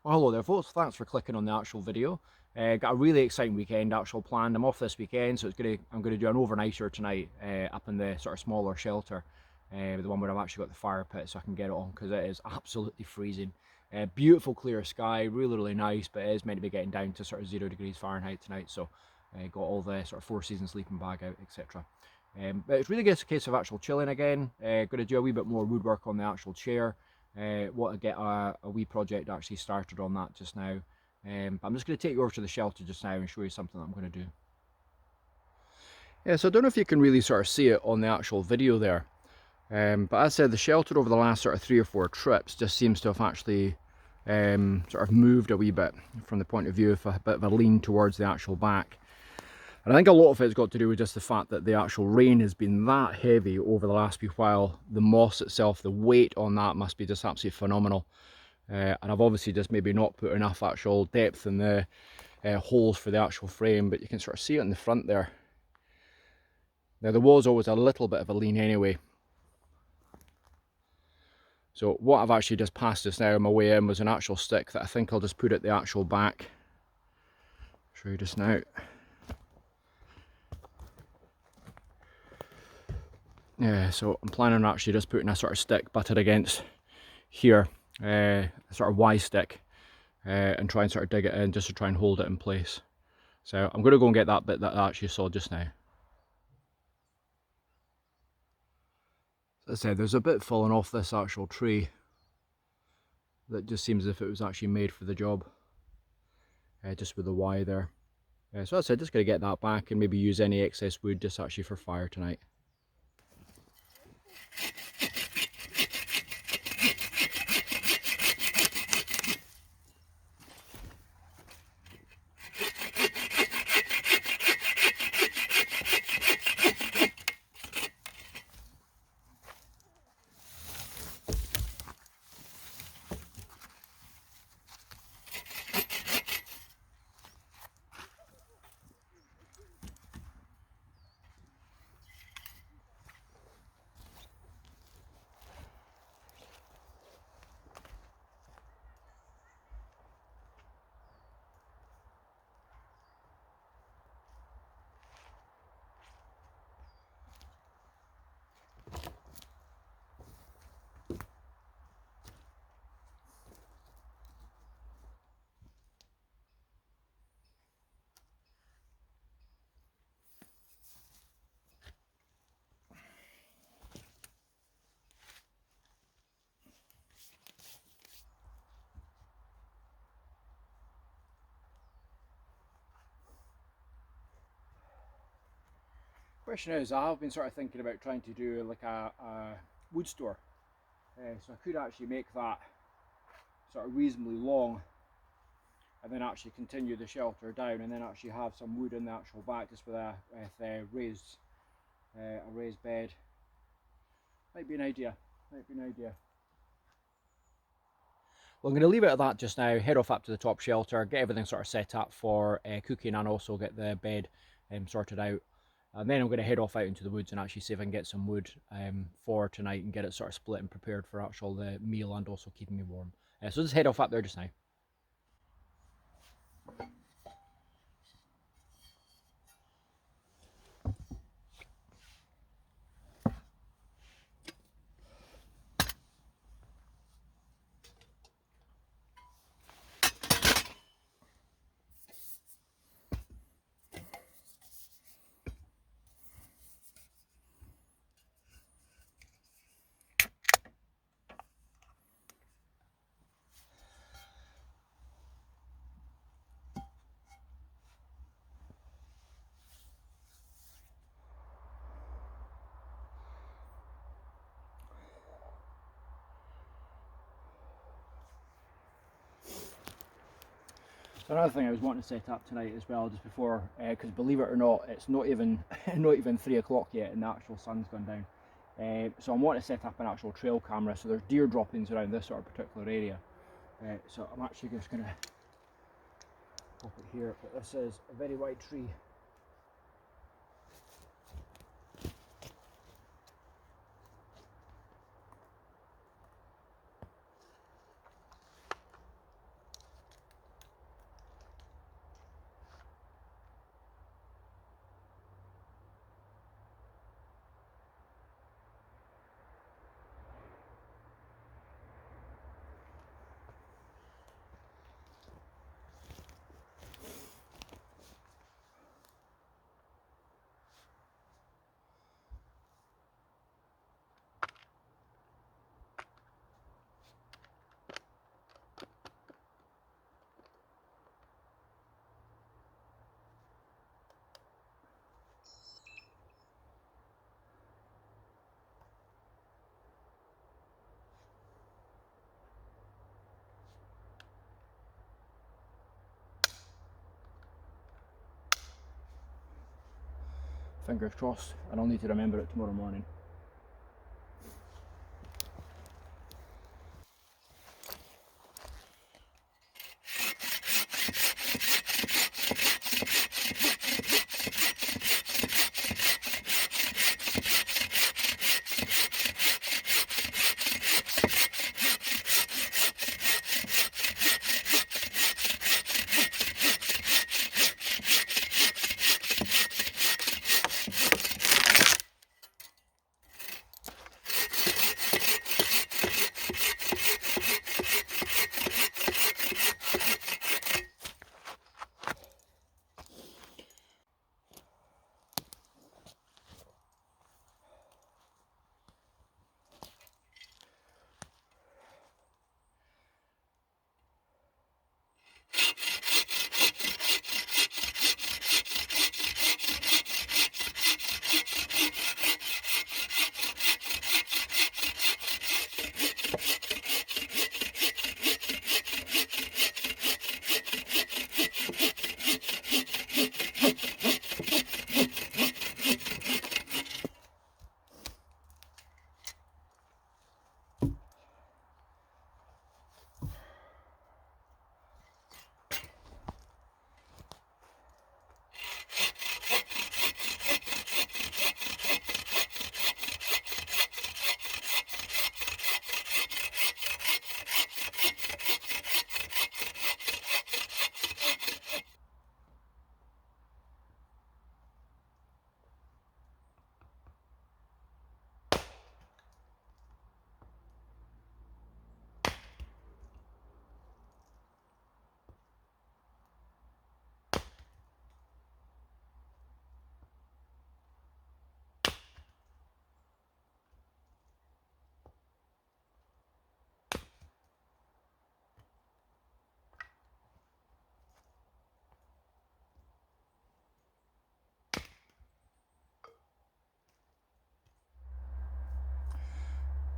Well, hello there folks, thanks for clicking on the actual video. Got a really exciting weekend actual planned. I'm off this weekend, so I'm gonna do an overnighter tonight up in the sort of smaller shelter, the one where I've actually got the fire pit so I can get it on because it is absolutely freezing. Beautiful clear sky, really nice, but it is meant to be getting down to sort of 0 degrees Fahrenheit tonight, so got all the sort of four season sleeping bag out, etc. But it's really just a case of actual chilling again. Gonna do a wee bit more woodwork on the actual chair. Want to get a wee project actually started on that just now. But I'm just going to take you over to the shelter just now and show you something that I'm going to do. Yeah, so I don't know if you can really sort of see it on the actual video there. But as I said, the shelter over the last sort of 3 or 4 trips just seems to have actually sort of moved a wee bit from the point of view of a bit of a lean towards the actual back. And I think a lot of it's got to do with just the fact that the actual rain has been that heavy over the last wee while. The moss itself, the weight on that must be just absolutely phenomenal. And I've obviously just maybe not put enough actual depth in the holes for the actual frame, but you can sort of see it in the front there. Now there was always a little bit of a lean anyway. So what I've actually just passed just now on my way in was an actual stick that I think I'll just put at the actual back. Show you just now. Yeah, so I'm planning on actually just putting a sort of stick butted against here, a sort of Y stick, and try and sort of dig it in just to try and hold it in place. So I'm going to go and get that bit that I actually saw just now. As I said, there's a bit falling off this actual tree that just seems as if it was actually made for the job, just with the Y there. So as I said, just going to get that back and maybe use any excess wood just actually for fire tonight. Question is, I have been sort of thinking about trying to do like a wood store, so I could actually make that sort of reasonably long and then actually continue the shelter down and then actually have some wood in the actual back just with a raised bed. Might be an idea, Well, I'm going to leave it at that just now, head off up to the top shelter, get everything sort of set up for cooking and also get the bed sorted out. And then I'm going to head off out into the woods and actually see if I can get some wood for tonight and get it sort of split and prepared for actual the meal and also keeping me warm. So just head off up there just now. So another thing I was wanting to set up tonight as well, just before, because believe it or not, it's not even not even 3 o'clock yet, and the actual sun's gone down. So I'm wanting to set up an actual trail camera. So there's deer droppings around this sort of particular area. So I'm actually just going to pop it here. But this is a very wide tree. Fingers crossed, and I'll need to remember it tomorrow morning.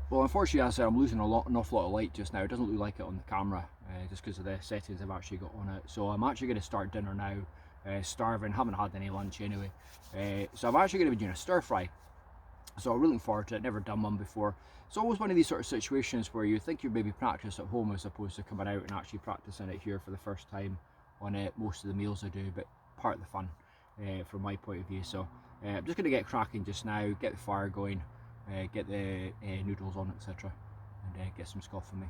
Well, unfortunately, as I said, I'm losing an awful lot of light just now. It doesn't look like it on the camera, just because of the settings I've actually got on it. So I'm actually going to start dinner now. Starving, haven't had any lunch anyway. So I'm actually going to be doing a stir fry. So I'm really looking forward to it. Never done one before. It's always one of these sort of situations where you think you'd maybe practice at home as opposed to coming out and actually practicing it here for the first time on most of the meals I do, but part of the fun from my point of view. So I'm just going to get cracking just now, get the fire going, get the noodles on, etc., and get some scoff for me.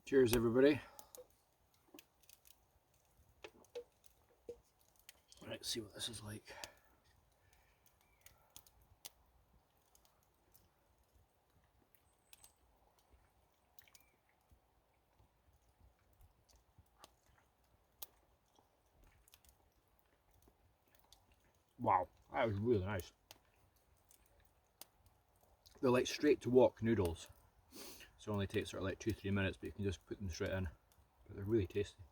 Cheers, everybody. Let's see what this is like. Wow, that was really nice. They're like straight to wok noodles. So it only takes sort of like 2-3 minutes, but you can just put them straight in. But they're really tasty.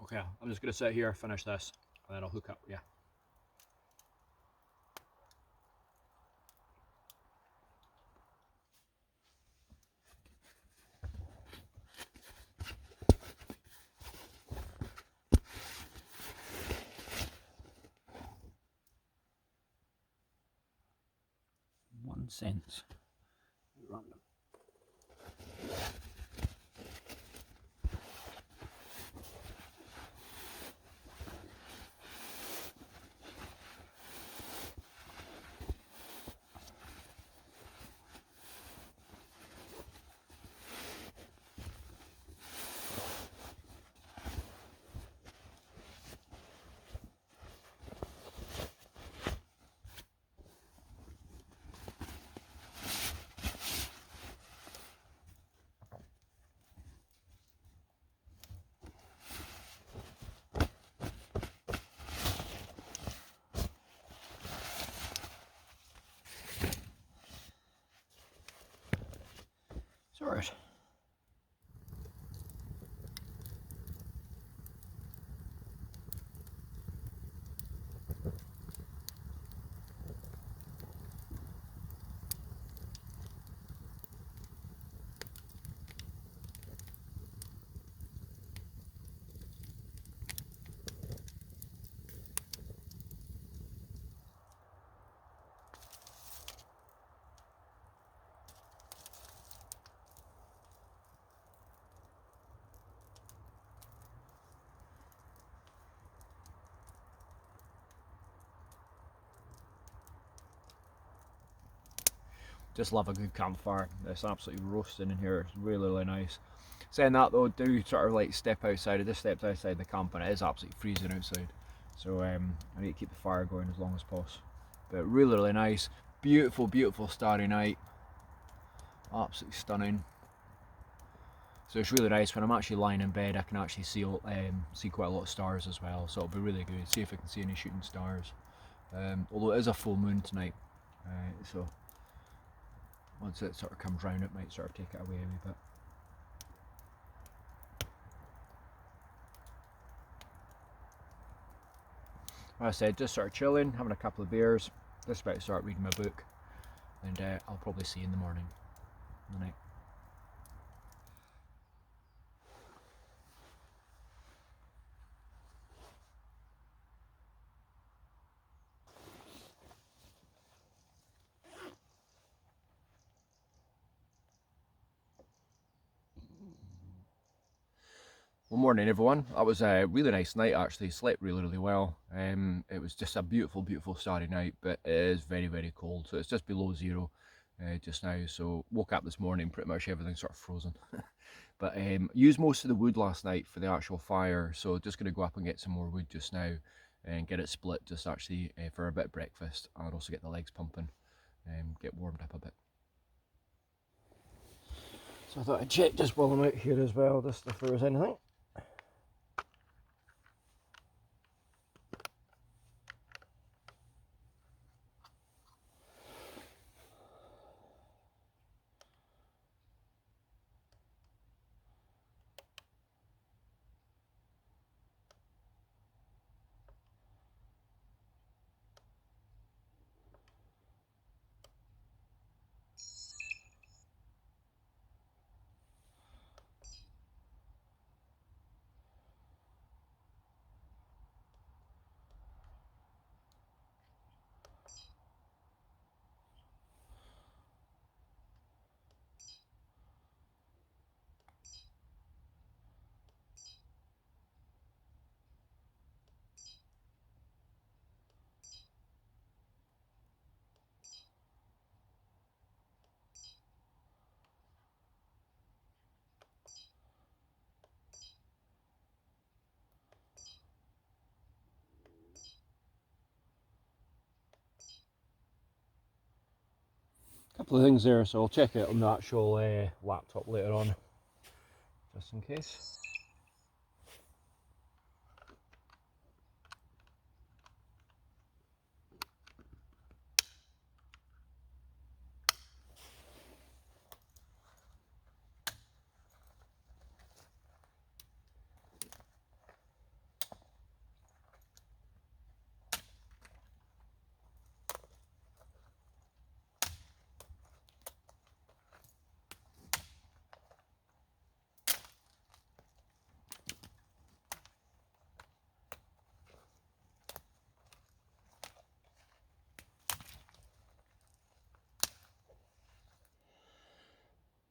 Okay, I'm just going to sit here, finish this, and then I'll hook up, yeah. $0.01. Random. It's alright. Just love a good campfire. It's absolutely roasting in here. It's really, really nice. Saying that though, do sort of like step outside. I just stepped outside the camp and it is absolutely freezing outside. So I need to keep the fire going as long as possible. But really, really nice. Beautiful, beautiful starry night. Absolutely stunning. So it's really nice when I'm actually lying in bed. I can actually see quite a lot of stars as well. So it'll be really good. See if I can see any shooting stars. Although it is a full moon tonight, so once it sort of comes round, it might sort of take it away a wee bit. Like I said, just sort of chilling, having a couple of beers, just about to start reading my book, and I'll probably see you in the morning, in the night. Well, morning everyone. That was a really nice night actually. Slept really, really well. It was just a beautiful, beautiful starry night, but it is very, very cold. So it's just below zero just now. So woke up this morning, pretty much everything's sort of frozen. But used most of the wood last night for the actual fire. So just going to go up and get some more wood just now and get it split just actually for a bit of breakfast, and also get the legs pumping and get warmed up a bit. So I thought I'd check just while I'm out here as well, just if there was anything. Couple of things there, so I'll check it on the actual laptop later on, just in case.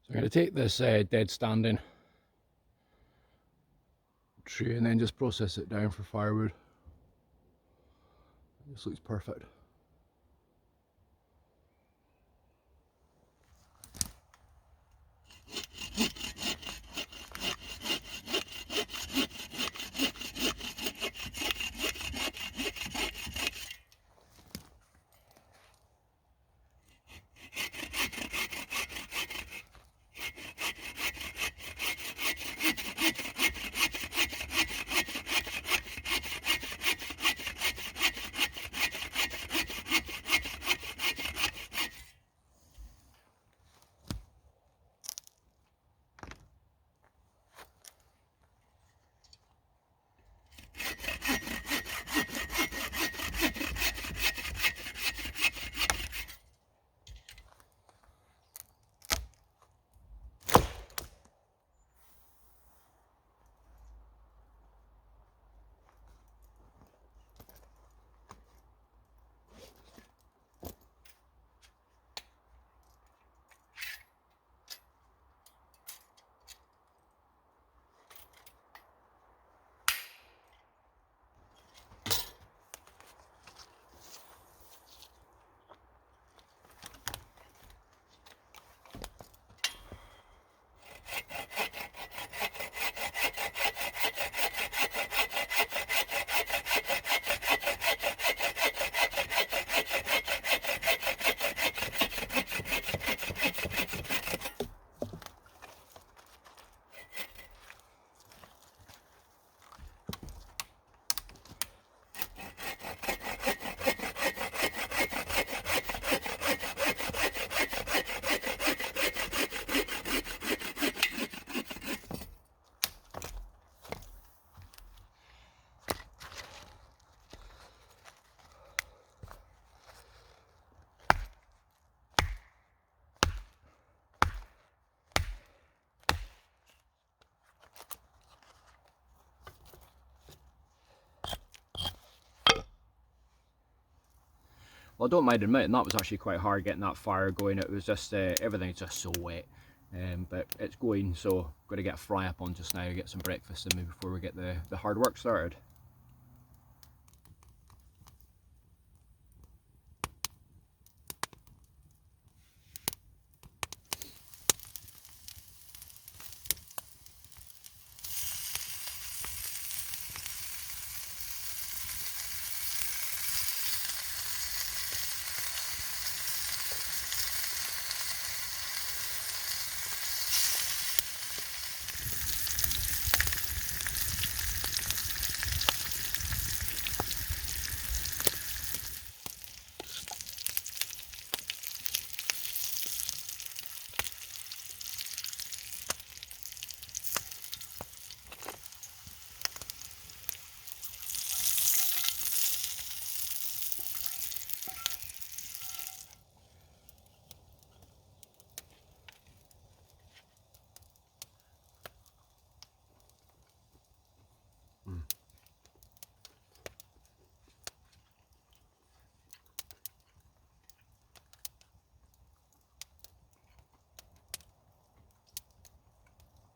So I'm going to take this dead standing tree and then just process it down for firewood. This looks perfect. Well, I don't mind admitting that was actually quite hard getting that fire going. It was just, everything's just so wet. But it's going, so got to get a fry up on just now, get some breakfast in me before we get the hard work started.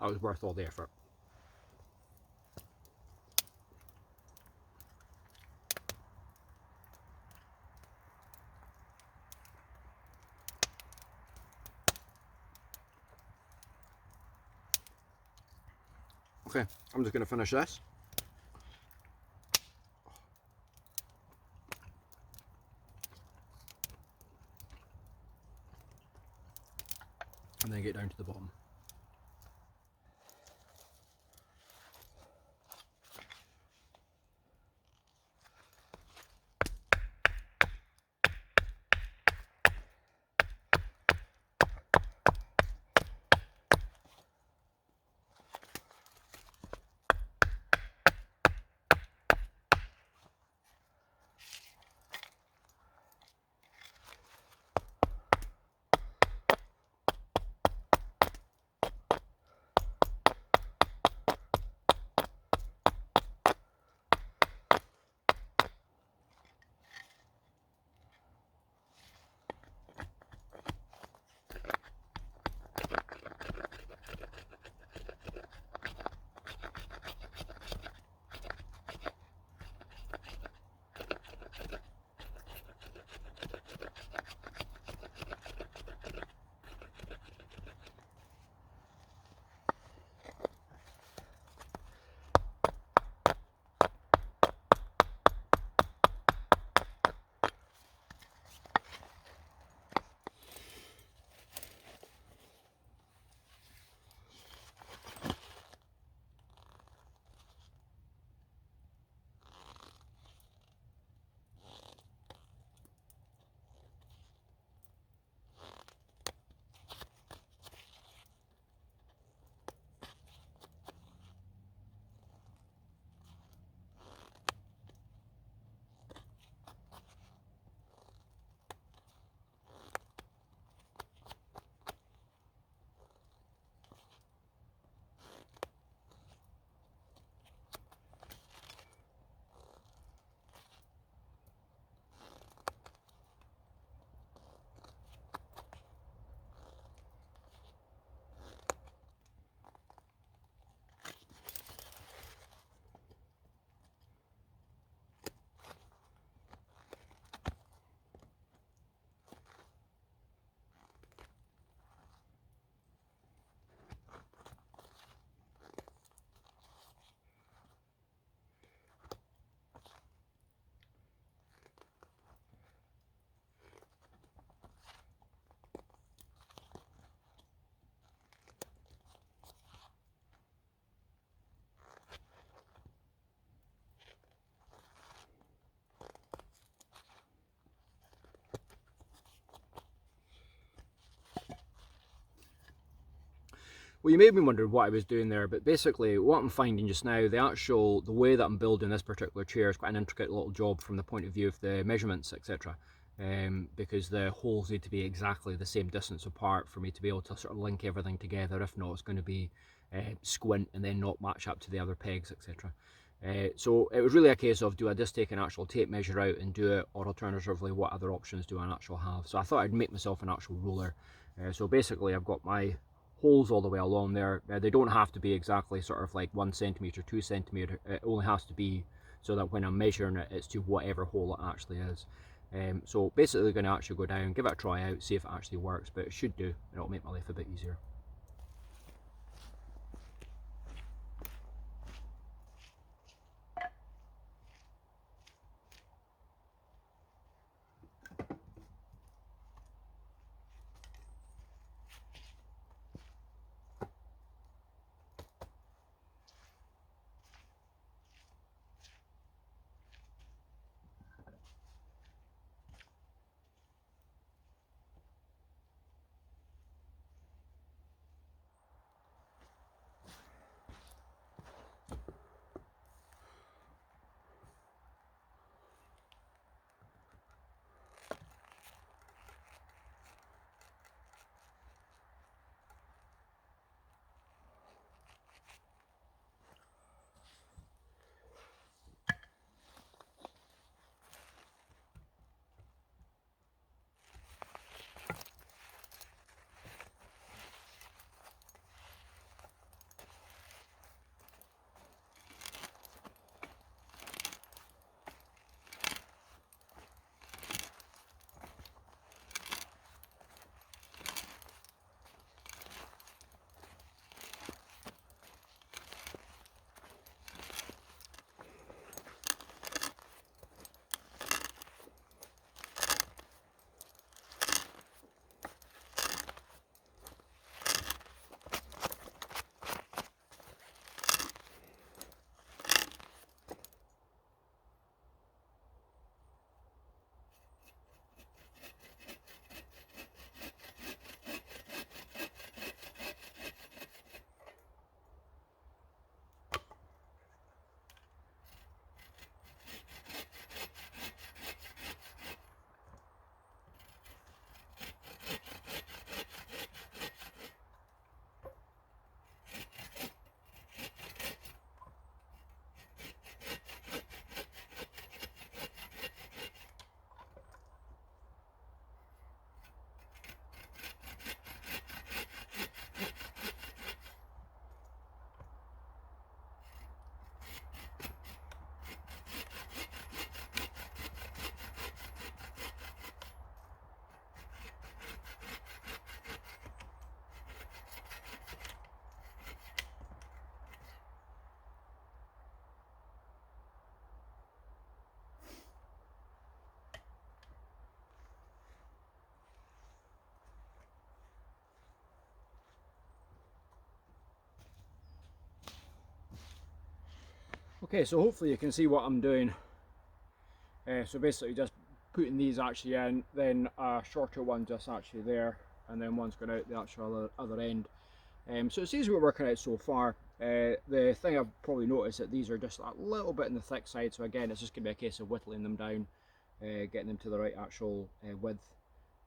That was worth all the effort. Okay, I'm just going to finish this. and then get down to the bottom. Well, you made me wonder what I was doing there, but basically what I'm finding just now, the way that I'm building this particular chair is quite an intricate little job from the point of view of the measurements, etc. Because the holes need to be exactly the same distance apart for me to be able to sort of link everything together. If not, it's going to be squint and then not match up to the other pegs, etc. So it was really a case of, do I just take an actual tape measure out and do it, or alternatively what other options do I actually have? So I thought I'd make myself an actual ruler. So basically I've got my holes all the way along there. They don't have to be exactly sort of like 1 centimeter, 2 centimeter. It only has to be so that when I'm measuring it, it's to whatever hole it actually is. So basically going to actually go down, give it a try out, see if it actually works, but it should do. It'll make my life a bit easier. Okay, so hopefully you can see what I'm doing. So basically just putting these actually in, then a shorter one just actually there, and then one's going out the actual other end. So it seems we're working out so far. The thing I've probably noticed that these are just a little bit on the thick side, so again it's just going to be a case of whittling them down, getting them to the right actual width.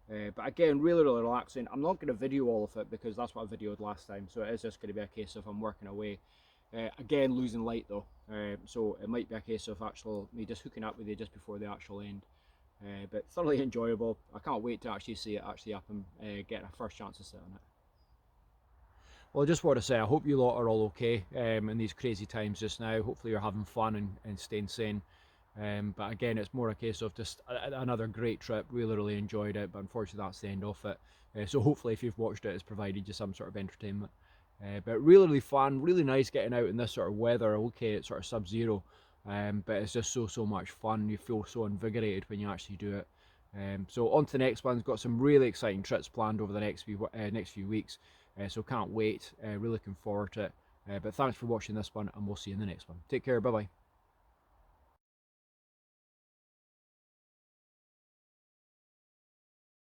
But again, really relaxing. I'm not going to video all of it because that's what I videoed last time, so it is just going to be a case of I'm working away. Again, losing light though, so it might be a case of me just hooking up with you just before the actual end. But thoroughly enjoyable. I can't wait to actually see it actually up and get a first chance to sit on it. Well, I just want to say I hope you lot are all okay in these crazy times just now. Hopefully you're having fun and staying sane. But again, it's more a case of just another great trip. Really enjoyed it, but unfortunately that's the end of it. So hopefully if you've watched it, it's provided you some sort of entertainment. But really fun, really nice getting out in this sort of weather. Okay, it's sort of sub-zero, but it's just so much fun. You feel so invigorated when you actually do it. So on to the next one. Got some really exciting trips planned over the next few weeks. So can't wait. Really looking forward to it. But thanks for watching this one, and we'll see you in the next one. Take care. Bye bye.